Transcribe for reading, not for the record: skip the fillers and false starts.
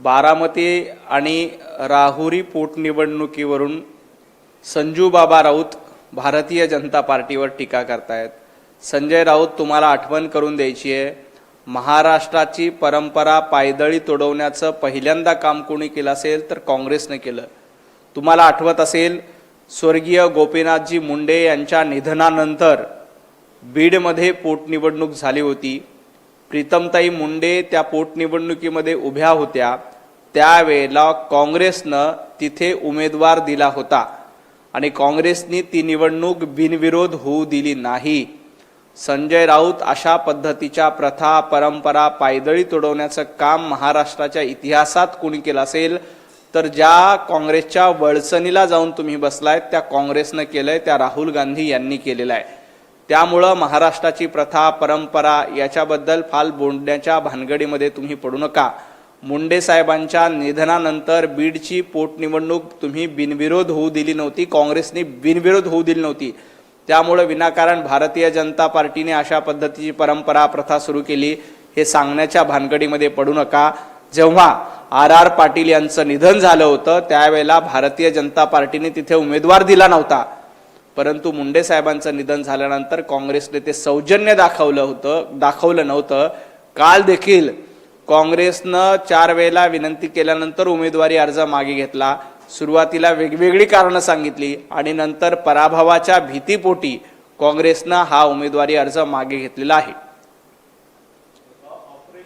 बारामती आणि राहुरी पोटनिवडणुकीवरून संजू बाबा राऊत भारतीय जनता पार्टीवर टीका करतायत। संजय राऊत, तुम्हाला आठवण करून द्यायची आहे, महाराष्ट्राची परंपरा पायदळी तोडवण्याचं पहिल्यांदा काम कोणी केलं असेल तर काँग्रेसने केलं। तुम्हाला आठवत असेल, स्वर्गीय गोपीनाथजी मुंडे यांच्या निधनानंतर बीडमध्ये पोटनिवडणूक झाली होती। प्रीतमताई मुंडे त्या पोटनिवडणुकीमध्ये उभ्या होत्या। त्यावेळेला काँग्रेसनं तिथे उमेदवार दिला होता आणि काँग्रेसने ती निवडणूक बिनविरोध होऊ दिली नाही। संजय राऊत अशा पद्धतीच्या प्रथा परंपरा पायदळी तोडवण्याचं काम महाराष्ट्राच्या इतिहासात कोणी केलं असेल तर ज्या काँग्रेसच्या वळसणीला जाऊन तुम्ही बसलायत त्या काँग्रेसनं केलंय, त्या राहुल गांधी यांनी केलेलं आहे। त्यामुळं महाराष्ट्राची प्रथा परंपरा याच्याबद्दल फाल बोलण्याच्या भानगडीमध्ये तुम्ही पडू नका। मुंडे साहेबांच्या निधनानंतर बीडची पोटनिवडणूक तुम्ही बिनविरोध होऊ दिली नव्हती, काँग्रेसने बिनविरोध होऊ दिली नव्हती। त्यामुळे विनाकारण भारतीय जनता पार्टीने अशा पद्धतीची परंपरा प्रथा सुरू केली हे सांगण्याच्या भानगडीमध्ये पडू नका। जेव्हा आर पाटील यांचं निधन झालं होतं त्यावेळेला भारतीय जनता पार्टीने तिथे उमेदवार दिला नव्हता, परंतु मुंडे साहेबांचं निधन झाल्यानंतर काँग्रेसने ते सौजन्य दाखवलं नव्हतं। काल देखील काँग्रेसनं 4 वेळेला विनंती केल्यानंतर उमेदवारी अर्ज मागे घेतला। सुरुवातीला वेगवेगळी कारणं सांगितली आणि नंतर पराभवाच्या भीतीपोटी काँग्रेसनं हा उमेदवारी अर्ज मागे घेतलेला आहे।